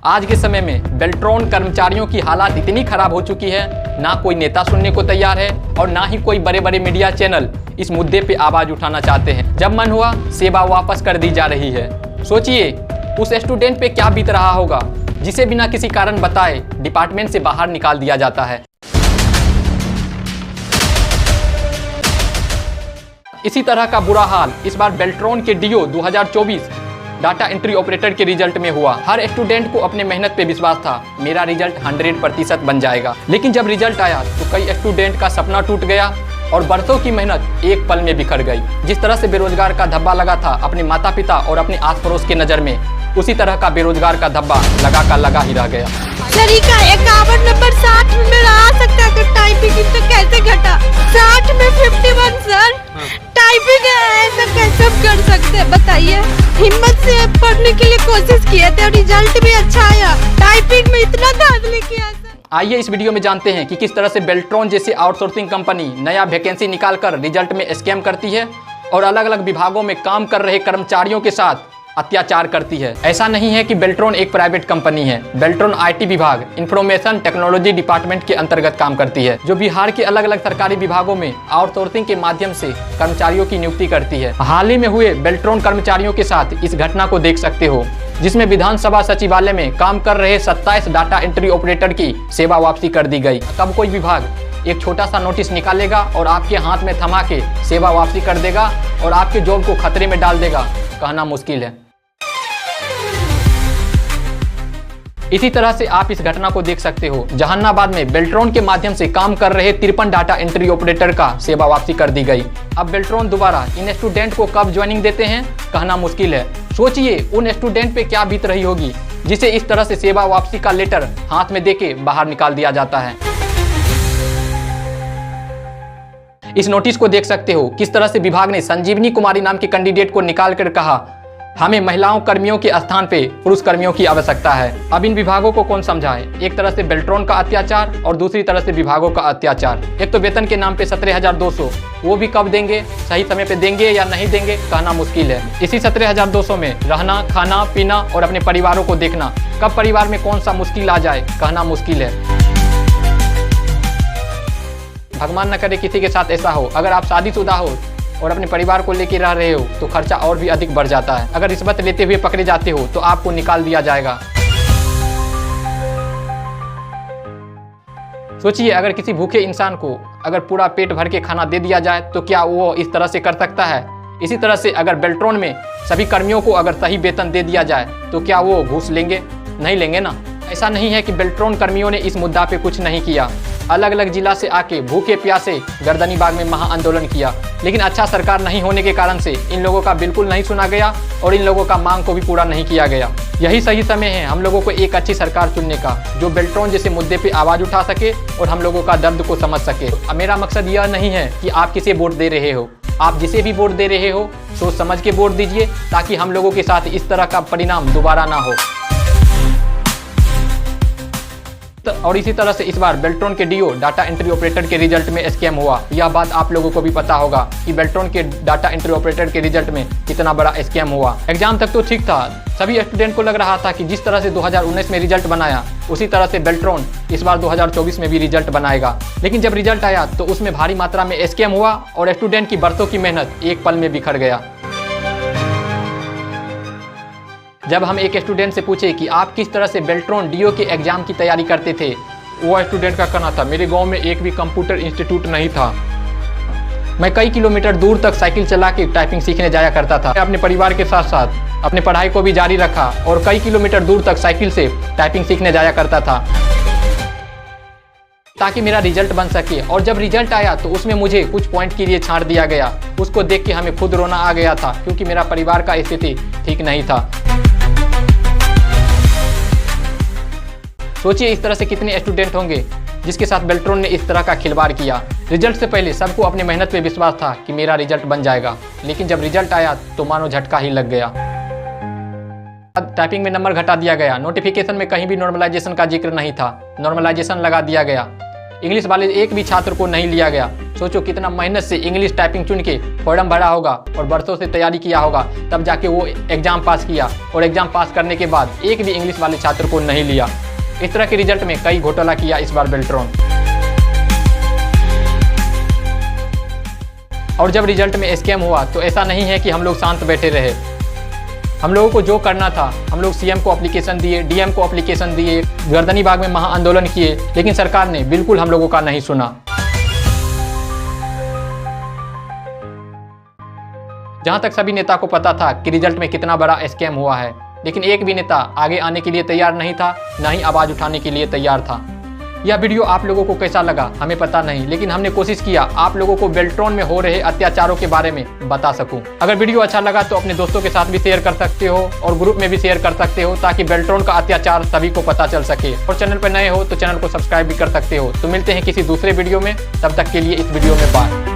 आज के समय में बेल्ट्रॉन कर्मचारियों की हालत इतनी खराब हो चुकी है, ना कोई नेता सुनने को तैयार है और ना ही कोई बड़े बड़े मीडिया चैनल इस मुद्दे पे आवाज उठाना चाहते हैं। जब मन हुआ सेवा वापस कर दी जा रही है। सोचिए उस स्टूडेंट पे क्या बीत रहा होगा जिसे बिना किसी कारण बताए डिपार्टमेंट से बाहर निकाल दिया जाता है। इसी तरह का बुरा हाल इस बार बेल्ट्रॉन के डीओ 2024 डाटा एंट्री ऑपरेटर के रिजल्ट में हुआ। हर स्टूडेंट को अपने मेहनत पे विश्वास था, मेरा रिजल्ट 100% बन जाएगा। लेकिन जब रिजल्ट आया तो कई स्टूडेंट का सपना टूट गया और बरसों की मेहनत एक पल में बिखर गई। जिस तरह से बेरोजगार का धब्बा लगा था अपने माता पिता और अपने आस पड़ोस के नजर में, उसी तरह का बेरोजगार का धब्बा लगा ही रह गया। का 51 नंबर 60 में मेरा आ सकता है, तो टाइपिंग तो कैसे घटा? 60 में 51 सर, टाइपिंग ऐसा कैसे कर सकते हैं बताइए? हिम्मत से पढ़ने के लिए कोशिश किए थे और रिजल्ट भी अच्छा आया, टाइपिंग में इतना धांधली किया सर। आइए इस वीडियो में जानते हैं कि किस तरह से बेल्ट्रॉन जैसी आउटसोर्सिंग कंपनी नया वैकेंसी निकालकर रिजल्ट में स्कैम करती है और अलग अलग विभागों में काम कर रहे कर्मचारियों के साथ अत्याचार करती है। ऐसा नहीं है कि बेल्ट्रॉन एक प्राइवेट कंपनी है। बेल्ट्रॉन आईटी विभाग इंफॉर्मेशन टेक्नोलॉजी डिपार्टमेंट के अंतर्गत काम करती है, जो बिहार के अलग अलग सरकारी विभागों में आउटसोर्सिंग के माध्यम से कर्मचारियों की नियुक्ति करती है। हाल ही में हुए बेल्ट्रॉन कर्मचारियों के साथ इस घटना को देख सकते हो, जिसमें विधानसभा सचिवालय में काम कर रहे 27 डाटा एंट्री ऑपरेटर की सेवा वापसी कर दी गई। तब कोई विभाग एक छोटा सा नोटिस निकालेगा और आपके हाथ में थमा के सेवा वापसी कर देगा और आपके जॉब को खतरे में डाल देगा, कहना मुश्किल है। इसी तरह से आप इस घटना को देख सकते हो। जहानाबाद में बेल्ट्रॉन के माध्यम से काम कर रहे 53 डाटा एंट्री ऑपरेटर का सेवा वापसी कर दी गई। अब बेल्ट्रॉन दोबारा इन स्टूडेंट को कब ज्वाइनिंग देते हैं, कहना मुश्किल है। सोचिए उन स्टूडेंट पे क्या बीत रही होगी जिसे इस तरह से सेवा वापसी का लेटर हाथ में देके बाहर निकाल दिया जाता है। इस नोटिस को देख सकते हो किस तरह से विभाग ने संजीवनी कुमारी नाम के कैंडिडेट को निकाल कर कहा, हमें महिलाओं कर्मियों के स्थान पे पुरुष कर्मियों की आवश्यकता है। अब इन विभागों को कौन समझाए? एक तरह से बेल्ट्रॉन का अत्याचार और दूसरी तरह से विभागों का अत्याचार। एक तो वेतन के नाम पे 17,200, वो भी कब देंगे, सही समय पे देंगे या नहीं देंगे, कहना मुश्किल है। इसी 17,200 में रहना, खाना, पीना और अपने परिवारों को देखना, कब परिवार में कौन सा मुश्किल आ जाए, कहना मुश्किल है। भगवान न करे किसी के साथ ऐसा हो। अगर आप शादीशुदा हो और अपने परिवार को लेकर रह रहे हो तो खर्चा और भी अधिक बढ़ जाता है। अगर रिश्वत लेते हुए पकड़े जाते हो तो आपको निकाल दिया जाएगा। सोचिए अगर किसी भूखे इंसान को अगर पूरा पेट भर के खाना दे दिया जाए तो क्या वो इस तरह से कर सकता है? इसी तरह से अगर बेल्ट्रॉन में सभी कर्मियों को अगर सही वेतन दे दिया जाए तो क्या वो घूस लेंगे? नहीं लेंगे ना। ऐसा नहीं है कि बेल्ट्रॉन कर्मियों ने इस मुद्दा पे कुछ नहीं किया। अलग अलग जिला से आके भूखे प्यासे गर्दनीबाग में महा आंदोलन किया, लेकिन अच्छा सरकार नहीं होने के कारण से इन लोगों का बिल्कुल नहीं सुना गया और इन लोगों का मांग को भी पूरा नहीं किया गया। यही सही समय है हम लोगों को एक अच्छी सरकार चुनने का, जो बेल्ट्रॉन जैसे मुद्दे पे आवाज उठा सके और हम लोगों का दर्द को समझ सके। मेरा मकसद यह नहीं है कि आप किसे वोट दे रहे हो, आप जिसे भी वोट दे रहे हो सोच समझ के वोट दीजिए, ताकि हम लोगों के साथ इस तरह का परिणाम दोबारा ना हो। और इसी तरह से इस बार बेल्ट्रॉन के डीओ डाटा एंट्री ऑपरेटर के रिजल्ट में स्कैम हुआ। यह बात आप लोगों को भी पता होगा कि बेल्ट्रॉन के डाटा एंट्री ऑपरेटर के रिजल्ट में कितना बड़ा स्कैम हुआ। एग्जाम तक तो ठीक था, सभी स्टूडेंट को लग रहा था कि जिस तरह से 2019 में रिजल्ट बनाया उसी तरह से बेल्ट्रॉन इस बार 2024 में भी रिजल्ट बनाएगा। लेकिन जब रिजल्ट आया तो उसमें भारी मात्रा में स्कैम हुआ और स्टूडेंट की बरसों की मेहनत एक पल में बिखर गया। जब हम एक स्टूडेंट से पूछे कि आप किस तरह से बेल्ट्रॉन डीओ के एग्जाम की तैयारी करते थे, वो स्टूडेंट का कहना था, मेरे गांव में एक भी कंप्यूटर इंस्टीट्यूट नहीं था, मैं कई किलोमीटर दूर तक साइकिल चला के टाइपिंग सीखने जाया करता था। अपने परिवार के साथ साथ अपने पढ़ाई को भी जारी रखा और कई किलोमीटर दूर तक साइकिल से टाइपिंग सीखने जाया करता था ताकि मेरा रिजल्ट बन सके। और जब रिजल्ट आया तो उसमें मुझे कुछ पॉइंट के लिए छांट दिया गया। उसको देख के हमें खुद रोना आ गया था, क्योंकि मेरा परिवार का स्थिति ठीक नहीं था। सोचिए इस तरह से कितने स्टूडेंट होंगे जिसके साथ बेल्ट्रॉन ने इस तरह का खिलवाड़ किया। रिजल्ट से पहले सबको अपनी मेहनत पे विश्वास था कि मेरा रिजल्ट बन जाएगा, लेकिन जब रिजल्ट आया तो मानो झटका ही लग गया। टाइपिंग में नंबर घटा दिया गया, नोटिफिकेशन में कहीं भी नॉर्मलाइजेशन का जिक्र नहीं था, नॉर्मलाइजेशन लगा दिया गया। इंग्लिश वाले एक भी छात्र को नहीं लिया गया। सोचो कितना मेहनत से इंग्लिश टाइपिंग चुन के फॉर्म भरा होगा और बरसों से तैयारी किया होगा, तब जाके वो एग्ज़ाम पास किया और एग्ज़ाम पास करने के बाद एक भी इंग्लिश वाले छात्र को नहीं लिया। इस तरह के रिजल्ट में कई घोटाला किया इस बार बेल्ट्रॉन। और जब रिजल्ट में स्कैम हुआ तो ऐसा नहीं है कि हम लोग शांत बैठे रहे। हम लोगों को जो करना था, हम लोग सीएम को एप्लीकेशन दिए, डीएम को एप्लीकेशन दिए, गर्दनी बाग में महा आंदोलन किए, लेकिन सरकार ने बिल्कुल हम लोगों का नहीं सुना। जहां तक सभी नेता को पता था कि रिजल्ट में कितना बड़ा स्कैम हुआ है, लेकिन एक भी नेता आगे आने के लिए तैयार नहीं था, ना ही आवाज़ उठाने के लिए तैयार था। यह वीडियो आप लोगों को कैसा लगा हमें पता नहीं, लेकिन हमने कोशिश किया आप लोगों को बेल्ट्रॉन में हो रहे अत्याचारों के बारे में बता सकूं। अगर वीडियो अच्छा लगा तो अपने दोस्तों के साथ भी शेयर कर सकते हो और ग्रुप में भी शेयर कर सकते हो, ताकि बेल्ट्रॉन का अत्याचार सभी को पता चल सके। और चैनल पर नए हो तो चैनल को सब्सक्राइब भी कर सकते हो। तो मिलते हैं किसी दूसरे वीडियो में, तब तक के लिए इस वीडियो में बाय।